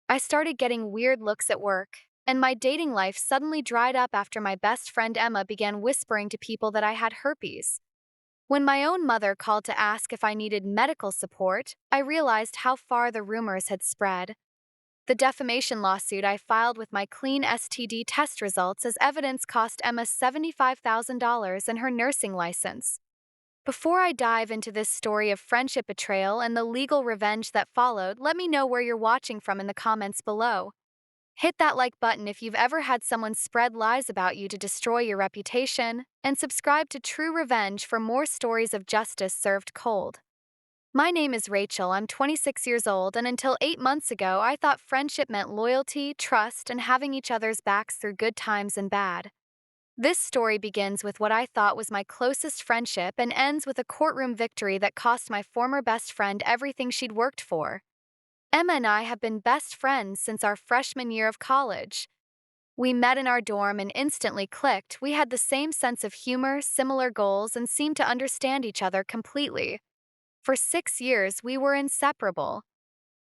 I started getting weird looks at work, and my dating life suddenly dried up after my best friend Emma began whispering to people that I had herpes. When my own mother called to ask if I needed medical support, I realized how far the rumors had spread. The defamation lawsuit I filed with my clean STD test results as evidence cost Emma $75,000 and her nursing license. Before I dive into this story of friendship betrayal and the legal revenge that followed, let me know where you're watching from in the comments below. Hit that like button if you've ever had someone spread lies about you to destroy your reputation, and subscribe to True Revenge for more stories of justice served cold. My name is Rachel, I'm 26 years old, and until 8 months ago, I thought friendship meant loyalty, trust, and having each other's backs through good times and bad. This story begins with what I thought was my closest friendship and ends with a courtroom victory that cost my former best friend everything she'd worked for. Emma and I have been best friends since our freshman year of college. We met in our dorm and instantly clicked. We had the same sense of humor, similar goals, and seemed to understand each other completely. For 6 years, we were inseparable.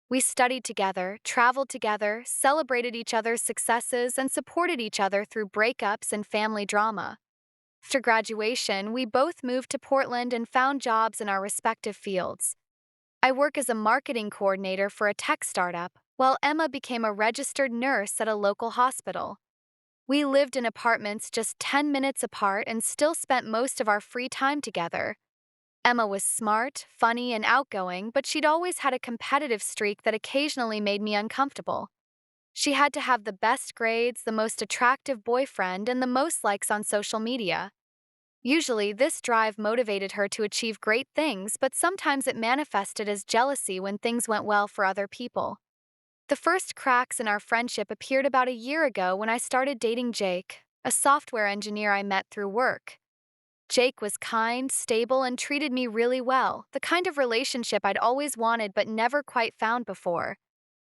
We studied together, traveled together, celebrated each other's successes, and supported each other through breakups and family drama. After graduation, we both moved to Portland and found jobs in our respective fields. I work as a marketing coordinator for a tech startup, while Emma became a registered nurse at a local hospital. We lived in apartments just 10 minutes apart and still spent most of our free time together. Emma was smart, funny, and outgoing, but she'd always had a competitive streak that occasionally made me uncomfortable. She had to have the best grades, the most attractive boyfriend, and the most likes on social media. Usually, this drive motivated her to achieve great things, but sometimes it manifested as jealousy when things went well for other people. The first cracks in our friendship appeared about a year ago when I started dating Jake, a software engineer I met through work. Jake was kind, stable, and treated me really well, the kind of relationship I'd always wanted but never quite found before.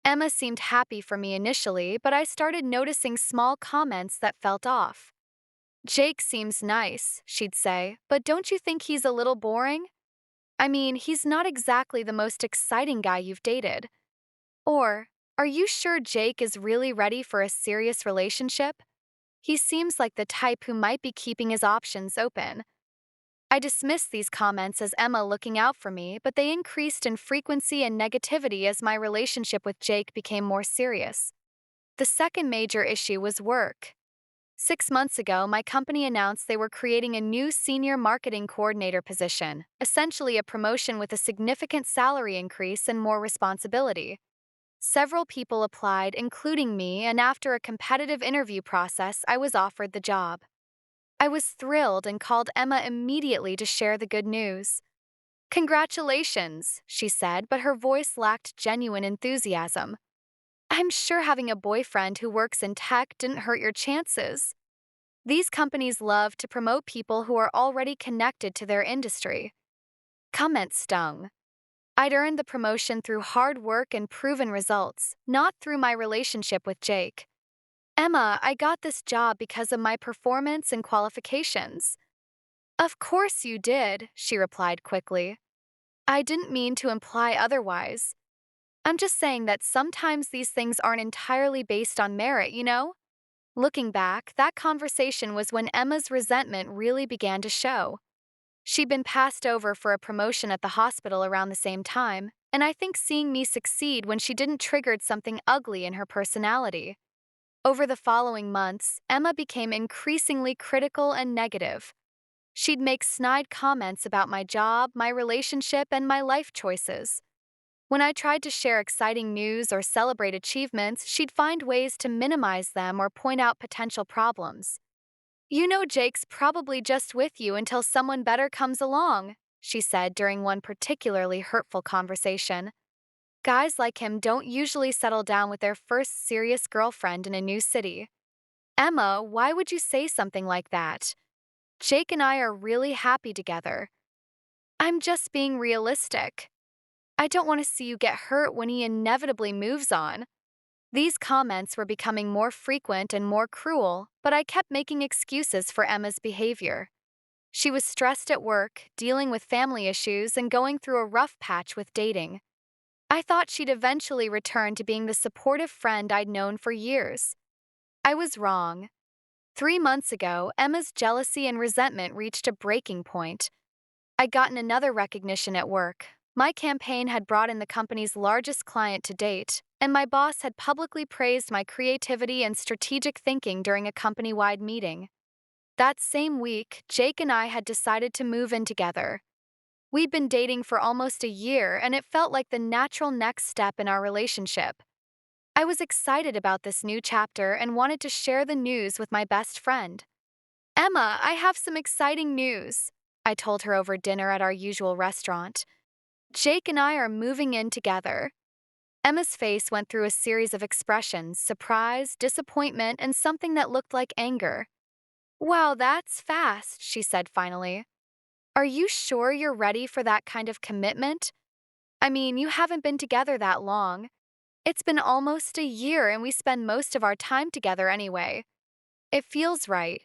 Emma seemed happy for me initially, but I started noticing small comments that felt off. "Jake seems nice," she'd say, "but don't you think he's a little boring? I mean, he's not exactly the most exciting guy you've dated." Or, "Are you sure Jake is really ready for a serious relationship? He seems like the type who might be keeping his options open." I dismissed these comments as Emma looking out for me, but they increased in frequency and negativity as my relationship with Jake became more serious. The second major issue was work. 6 months ago, my company announced they were creating a new senior marketing coordinator position, essentially a promotion with a significant salary increase and more responsibility. Several people applied, including me, and after a competitive interview process, I was offered the job. I was thrilled and called Emma immediately to share the good news. "Congratulations," she said, but her voice lacked genuine enthusiasm. "I'm sure having a boyfriend who works in tech didn't hurt your chances." These companies love to promote people who are already connected to their industry. Comments stung. I'd earned the promotion through hard work and proven results, not through my relationship with Jake. "Emma, I got this job because of my performance and qualifications." "Of course you did," she replied quickly. "I didn't mean to imply otherwise. I'm just saying that sometimes these things aren't entirely based on merit, you know?" Looking back, that conversation was when Emma's resentment really began to show. She'd been passed over for a promotion at the hospital around the same time, and I think seeing me succeed when she didn't triggered something ugly in her personality. Over the following months, Emma became increasingly critical and negative. She'd make snide comments about my job, my relationship, and my life choices. When I tried to share exciting news or celebrate achievements, she'd find ways to minimize them or point out potential problems. "You know Jake's probably just with you until someone better comes along," she said during one particularly hurtful conversation. "Guys like him don't usually settle down with their first serious girlfriend in a new city." "Emma, why would you say something like that? Jake and I are really happy together." "I'm just being realistic. I don't want to see you get hurt when he inevitably moves on." These comments were becoming more frequent and more cruel, but I kept making excuses for Emma's behavior. She was stressed at work, dealing with family issues, and going through a rough patch with dating. I thought she'd eventually return to being the supportive friend I'd known for years. I was wrong. 3 months ago, Emma's jealousy and resentment reached a breaking point. I'd gotten another recognition at work. My campaign had brought in the company's largest client to date, and my boss had publicly praised my creativity and strategic thinking during a company-wide meeting. That same week, Jake and I had decided to move in together. We'd been dating for almost a year, and it felt like the natural next step in our relationship. I was excited about this new chapter and wanted to share the news with my best friend. Emma, I have some exciting news, I told her over dinner at our usual restaurant. Jake and I are moving in together. Emma's face went through a series of expressions: surprise, disappointment, and something that looked like anger. Wow, that's fast, she said finally. Are you sure you're ready for that kind of commitment? I mean, you haven't been together that long. It's been almost a year and we spend most of our time together anyway. It feels right.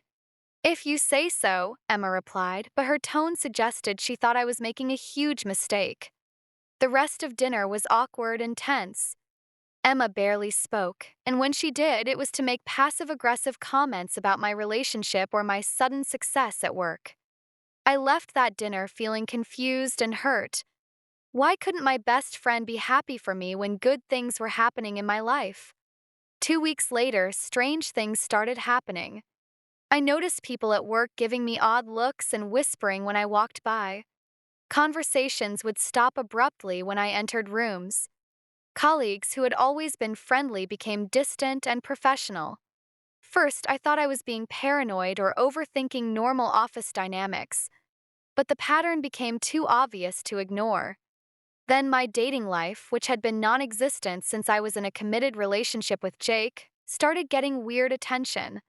If you say so, Emma replied, but her tone suggested she thought I was making a huge mistake. The rest of dinner was awkward and tense. Emma barely spoke, and when she did, it was to make passive-aggressive comments about my relationship or my sudden success at work. I left that dinner feeling confused and hurt. Why couldn't my best friend be happy for me when good things were happening in my life? 2 weeks later, strange things started happening. I noticed people at work giving me odd looks and whispering when I walked by. Conversations would stop abruptly when I entered rooms. Colleagues who had always been friendly became distant and professional. First, I thought I was being paranoid or overthinking normal office dynamics, but the pattern became too obvious to ignore. Then my dating life, which had been non-existent since I was in a committed relationship with Jake, started getting weird attention.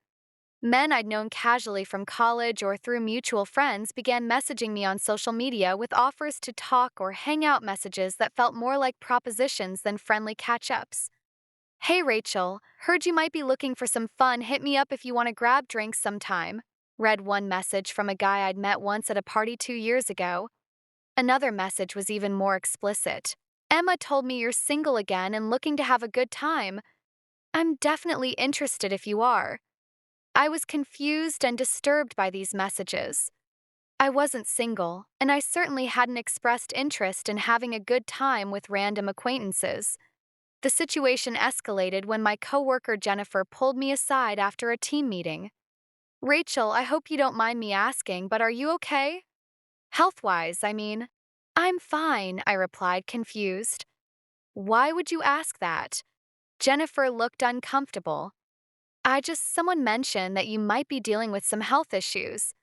Men I'd known casually from college or through mutual friends began messaging me on social media with offers to talk or hang out, messages that felt more like propositions than friendly catch-ups. Hey Rachel, heard you might be looking for some fun, hit me up if you want to grab drinks sometime, read one message from a guy I'd met once at a party 2 years ago. Another message was even more explicit. Emma told me you're single again and looking to have a good time. I'm definitely interested if you are. I was confused and disturbed by these messages. I wasn't single, and I certainly hadn't expressed interest in having a good time with random acquaintances. The situation escalated when my coworker Jennifer pulled me aside after a team meeting. Rachel, I hope you don't mind me asking, but are you okay? Health-wise, I mean. I'm fine, I replied, confused. Why would you ask that? Jennifer looked uncomfortable. Someone mentioned that you might be dealing with some health issues.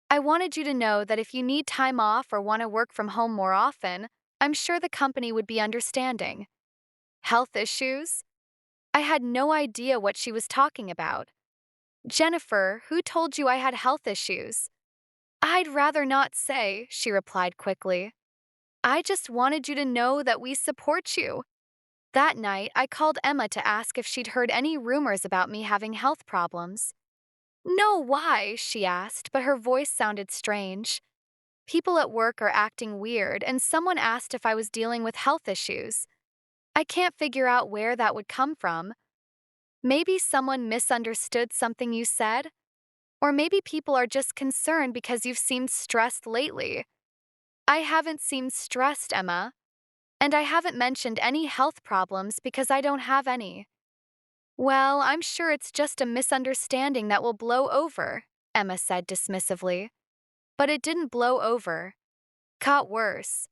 I wanted you to know that if you need time off or want to work from home more often, I'm sure the company would be understanding. Health issues? I had no idea what she was talking about. Jennifer, who told you I had health issues? I'd rather not say, she replied quickly. I just wanted you to know that we support you. That night, I called Emma to ask if she'd heard any rumors about me having health problems. No, why? She asked, but her voice sounded strange. People at work are acting weird, and someone asked if I was dealing with health issues. I can't figure out where that would come from. Maybe someone misunderstood something you said? Or maybe people are just concerned because you've seemed stressed lately. I haven't seemed stressed, Emma. And I haven't mentioned any health problems because I don't have any. Well, I'm sure it's just a misunderstanding that will blow over, Emma said dismissively. But it didn't blow over. Got worse.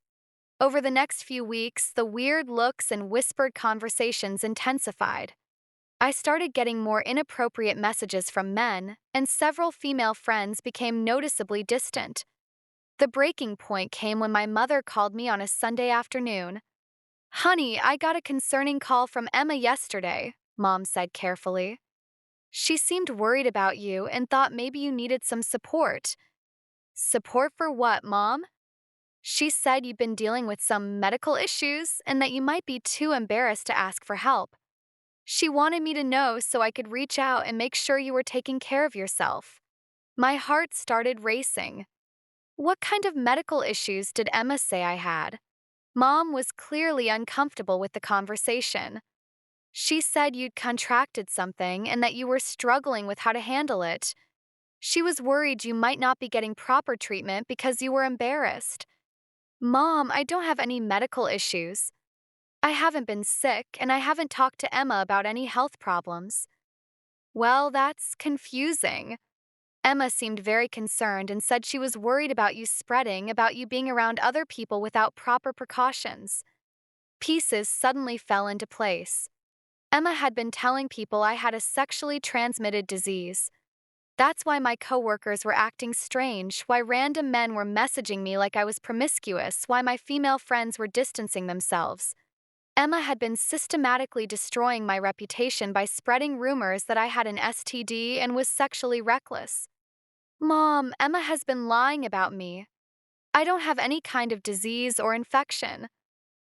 Over the next few weeks, the weird looks and whispered conversations intensified. I started getting more inappropriate messages from men, and several female friends became noticeably distant. The breaking point came when my mother called me on a Sunday afternoon. Honey, I got a concerning call from Emma yesterday, Mom said carefully. She seemed worried about you and thought maybe you needed some support. Support for what, Mom? She said you'd been dealing with some medical issues and that you might be too embarrassed to ask for help. She wanted me to know so I could reach out and make sure you were taking care of yourself. My heart started racing. What kind of medical issues did Emma say I had? Mom was clearly uncomfortable with the conversation. She said you'd contracted something and that you were struggling with how to handle it. She was worried you might not be getting proper treatment because you were embarrassed. Mom, I don't have any medical issues. I haven't been sick, and I haven't talked to Emma about any health problems. Well, that's confusing. Emma seemed very concerned and said she was worried about you spreading, about you being around other people without proper precautions. Pieces suddenly fell into place. Emma had been telling people I had a sexually transmitted disease. That's why my coworkers were acting strange, why random men were messaging me like I was promiscuous, why my female friends were distancing themselves. Emma had been systematically destroying my reputation by spreading rumors that I had an STD and was sexually reckless. Mom, Emma has been lying about me. I don't have any kind of disease or infection.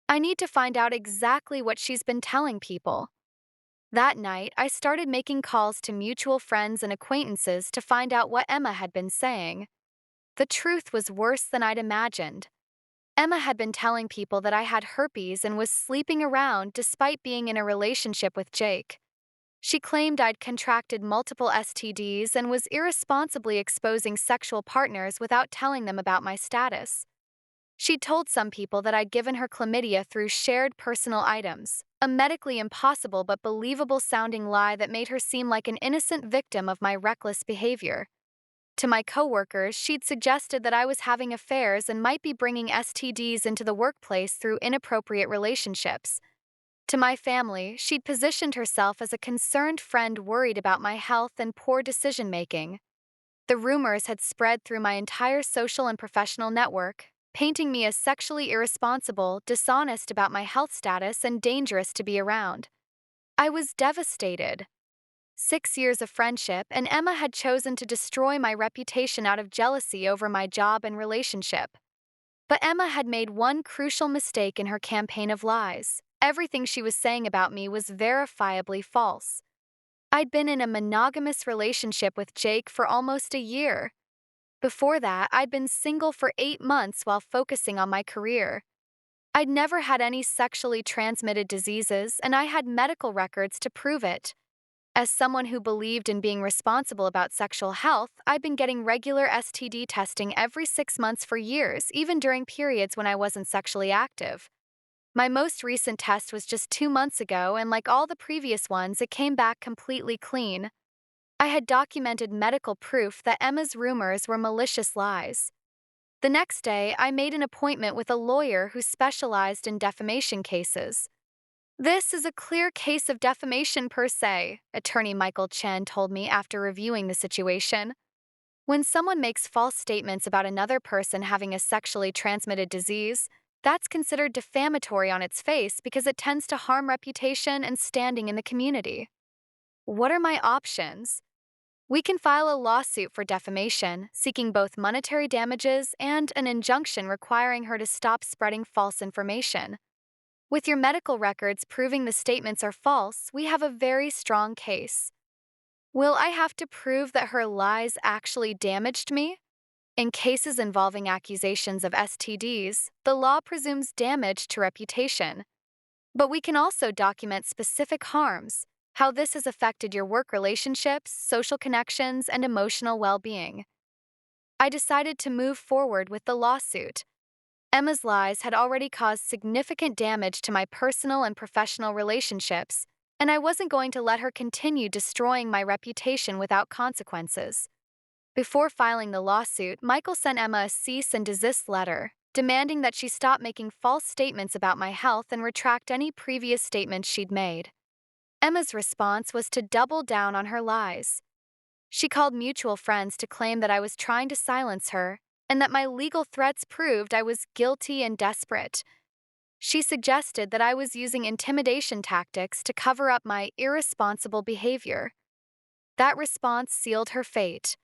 I need to find out exactly what she's been telling people. That night, I started making calls to mutual friends and acquaintances to find out what Emma had been saying. The truth was worse than I'd imagined. Emma had been telling people that I had herpes and was sleeping around despite being in a relationship with Jake. She claimed I'd contracted multiple STDs and was irresponsibly exposing sexual partners without telling them about my status. She'd told some people that I'd given her chlamydia through shared personal items, a medically impossible but believable sounding lie that made her seem like an innocent victim of my reckless behavior. To my coworkers, she'd suggested that I was having affairs and might be bringing STDs into the workplace through inappropriate relationships. To my family, she'd positioned herself as a concerned friend worried about my health and poor decision-making. The rumors had spread through my entire social and professional network, painting me as sexually irresponsible, dishonest about my health status, and dangerous to be around. I was devastated. 6 years of friendship, and Emma had chosen to destroy my reputation out of jealousy over my job and relationship. But Emma had made one crucial mistake in her campaign of lies. Everything she was saying about me was verifiably false. I'd been in a monogamous relationship with Jake for almost a year. Before that, I'd been single for 8 months while focusing on my career. I'd never had any sexually transmitted diseases, and I had medical records to prove it. As someone who believed in being responsible about sexual health, I'd been getting regular STD testing every 6 months for years, even during periods when I wasn't sexually active. My most recent test was just 2 months ago, and like all the previous ones, it came back completely clean. I had documented medical proof that Emma's rumors were malicious lies. The next day, I made an appointment with a lawyer who specialized in defamation cases. This is a clear case of defamation per se, Attorney Michael Chen told me after reviewing the situation. When someone makes false statements about another person having a sexually transmitted disease, that's considered defamatory on its face because it tends to harm reputation and standing in the community. What are my options? We can file a lawsuit for defamation, seeking both monetary damages and an injunction requiring her to stop spreading false information. With your medical records proving the statements are false, we have a very strong case. Will I have to prove that her lies actually damaged me? In cases involving accusations of STDs, the law presumes damage to reputation. But we can also document specific harms, how this has affected your work relationships, social connections, and emotional well-being. I decided to move forward with the lawsuit. Emma's lies had already caused significant damage to my personal and professional relationships, and I wasn't going to let her continue destroying my reputation without consequences. Before filing the lawsuit, Michael sent Emma a cease and desist letter, demanding that she stop making false statements about my health and retract any previous statements she'd made. Emma's response was to double down on her lies. She called mutual friends to claim that I was trying to silence her and that my legal threats proved I was guilty and desperate. She suggested that I was using intimidation tactics to cover up my irresponsible behavior. That response sealed her fate.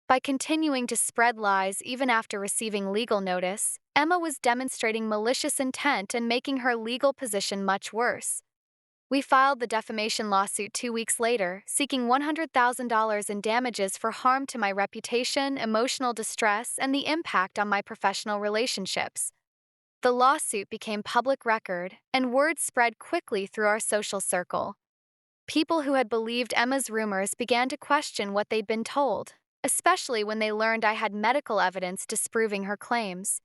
By continuing to spread lies even after receiving legal notice, Emma was demonstrating malicious intent and making her legal position much worse. We filed the defamation lawsuit 2 weeks later, seeking $100,000 in damages for harm to my reputation, emotional distress, and the impact on my professional relationships. The lawsuit became public record, and word spread quickly through our social circle. People who had believed Emma's rumors began to question what they'd been told, especially when they learned I had medical evidence disproving her claims.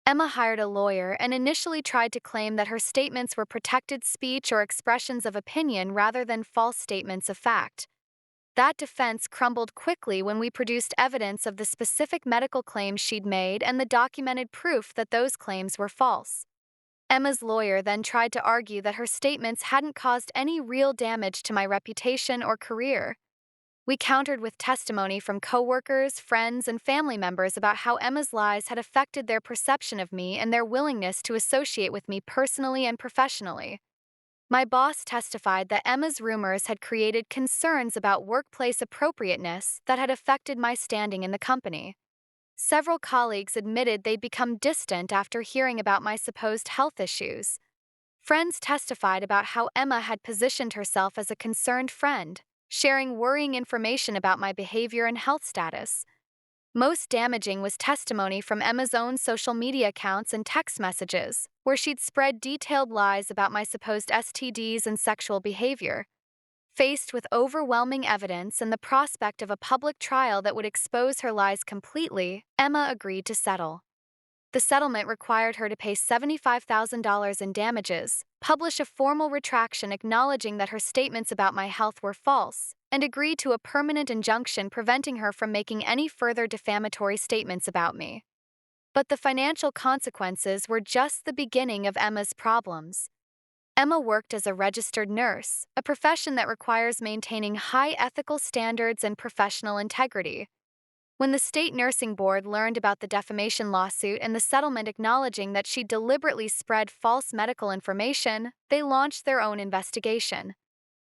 Emma hired a lawyer and initially tried to claim that her statements were protected speech or expressions of opinion rather than false statements of fact. That defense crumbled quickly when we produced evidence of the specific medical claims she'd made and the documented proof that those claims were false. Emma's lawyer then tried to argue that her statements hadn't caused any real damage to my reputation or career. We countered with testimony from coworkers, friends, and family members about how Emma's lies had affected their perception of me and their willingness to associate with me personally and professionally. My boss testified that Emma's rumors had created concerns about workplace appropriateness that had affected my standing in the company. Several colleagues admitted they'd become distant after hearing about my supposed health issues. Friends testified about how Emma had positioned herself as a concerned friend, sharing worrying information about my behavior and health status. Most damaging was testimony from Emma's own social media accounts and text messages, where she'd spread detailed lies about my supposed STDs and sexual behavior. Faced with overwhelming evidence and the prospect of a public trial that would expose her lies completely, Emma agreed to settle. The settlement required her to pay $75,000 in damages, publish a formal retraction acknowledging that her statements about my health were false, and agree to a permanent injunction preventing her from making any further defamatory statements about me. But the financial consequences were just the beginning of Emma's problems. Emma worked as a registered nurse, a profession that requires maintaining high ethical standards and professional integrity. When the state nursing board learned about the defamation lawsuit and the settlement acknowledging that she deliberately spread false medical information, they launched their own investigation.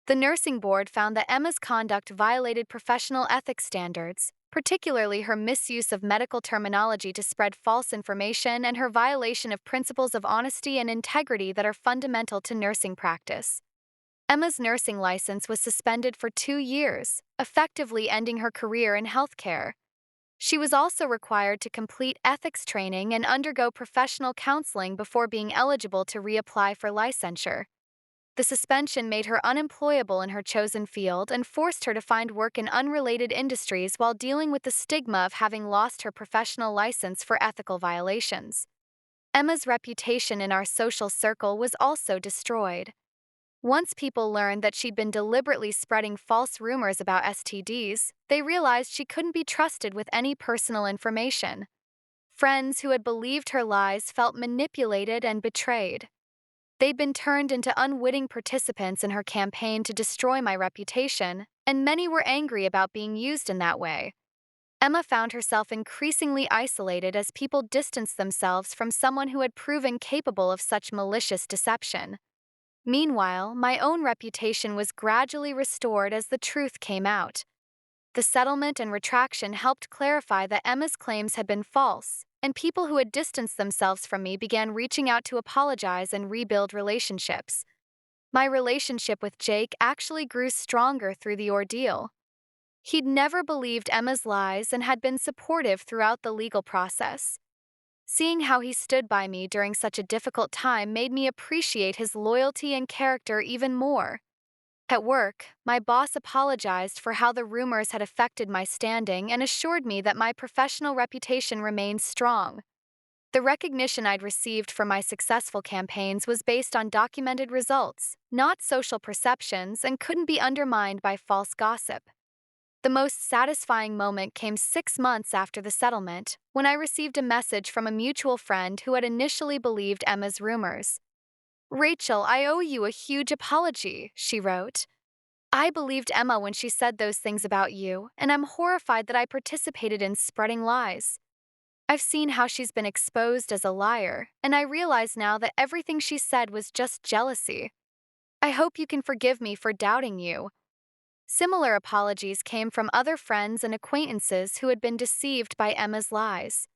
The nursing board found that Emma's conduct violated professional ethics standards, particularly her misuse of medical terminology to spread false information and her violation of principles of honesty and integrity that are fundamental to nursing practice. Emma's nursing license was suspended for 2 years, effectively ending her career in healthcare. She was also required to complete ethics training and undergo professional counseling before being eligible to reapply for licensure. The suspension made her unemployable in her chosen field and forced her to find work in unrelated industries while dealing with the stigma of having lost her professional license for ethical violations. Emma's reputation in our social circle was also destroyed. Once people learned that she'd been deliberately spreading false rumors about STDs, they realized she couldn't be trusted with any personal information. Friends who had believed her lies felt manipulated and betrayed. They'd been turned into unwitting participants in her campaign to destroy my reputation, and many were angry about being used in that way. Emma found herself increasingly isolated as people distanced themselves from someone who had proven capable of such malicious deception. Meanwhile, my own reputation was gradually restored as the truth came out. The settlement and retraction helped clarify that Emma's claims had been false, and people who had distanced themselves from me began reaching out to apologize and rebuild relationships. My relationship with Jake actually grew stronger through the ordeal. He'd never believed Emma's lies and had been supportive throughout the legal process. Seeing how he stood by me during such a difficult time made me appreciate his loyalty and character even more. At work, my boss apologized for how the rumors had affected my standing and assured me that my professional reputation remained strong. The recognition I'd received for my successful campaigns was based on documented results, not social perceptions, and couldn't be undermined by false gossip. The most satisfying moment came 6 months after the settlement, when I received a message from a mutual friend who had initially believed Emma's rumors. "Rachel, I owe you a huge apology," she wrote. "I believed Emma when she said those things about you, and I'm horrified that I participated in spreading lies. I've seen how she's been exposed as a liar, and I realize now that everything she said was just jealousy. I hope you can forgive me for doubting you." Similar apologies came from other friends and acquaintances who had been deceived by Emma's lies.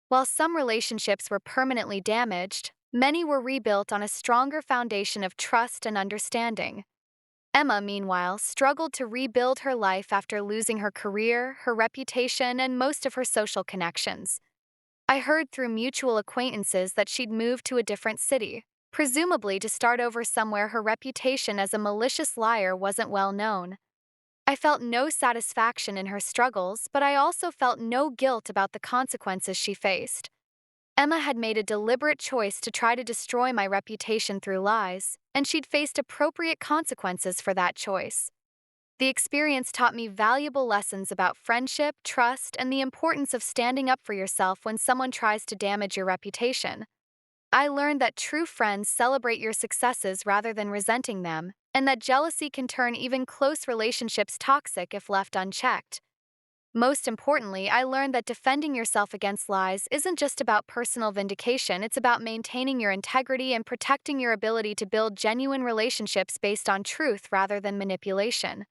While some relationships were permanently damaged, many were rebuilt on a stronger foundation of trust and understanding. Emma, meanwhile, struggled to rebuild her life after losing her career, her reputation, and most of her social connections. I heard through mutual acquaintances that she'd moved to a different city, presumably to start over somewhere her reputation as a malicious liar wasn't well known. I felt no satisfaction in her struggles, but I also felt no guilt about the consequences she faced. Emma had made a deliberate choice to try to destroy my reputation through lies, and she'd faced appropriate consequences for that choice. The experience taught me valuable lessons about friendship, trust, and the importance of standing up for yourself when someone tries to damage your reputation. I learned that true friends celebrate your successes rather than resenting them, and that jealousy can turn even close relationships toxic if left unchecked. Most importantly, I learned that defending yourself against lies isn't just about personal vindication, it's about maintaining your integrity and protecting your ability to build genuine relationships based on truth rather than manipulation.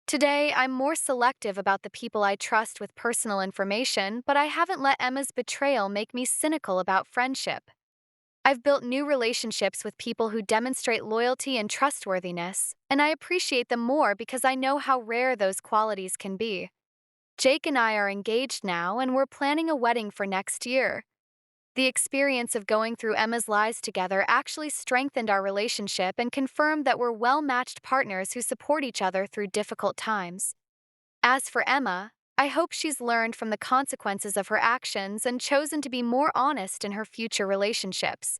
Today, I'm more selective about the people I trust with personal information, but I haven't let Emma's betrayal make me cynical about friendship. I've built new relationships with people who demonstrate loyalty and trustworthiness, and I appreciate them more because I know how rare those qualities can be. Jake and I are engaged now, and we're planning a wedding for next year. The experience of going through Emma's lies together actually strengthened our relationship and confirmed that we're well-matched partners who support each other through difficult times. As for Emma, I hope she's learned from the consequences of her actions and chosen to be more honest in her future relationships.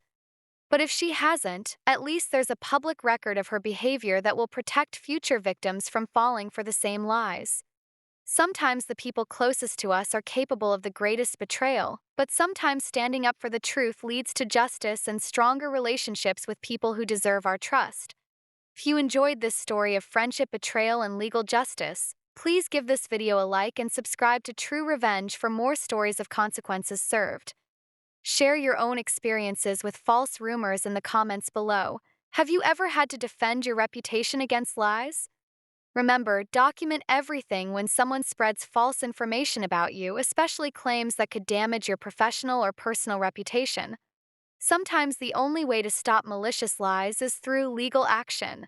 But if she hasn't, at least there's a public record of her behavior that will protect future victims from falling for the same lies. Sometimes the people closest to us are capable of the greatest betrayal, but sometimes standing up for the truth leads to justice and stronger relationships with people who deserve our trust. If you enjoyed this story of friendship, betrayal, and legal justice, please give this video a like and subscribe to True Revenge for more stories of consequences served. Share your own experiences with false rumors in the comments below. Have you ever had to defend your reputation against lies? Remember, document everything when someone spreads false information about you, especially claims that could damage your professional or personal reputation. Sometimes the only way to stop malicious lies is through legal action.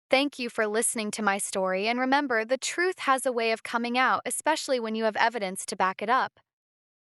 Thank you for listening to my story, and remember, the truth has a way of coming out, especially when you have evidence to back it up.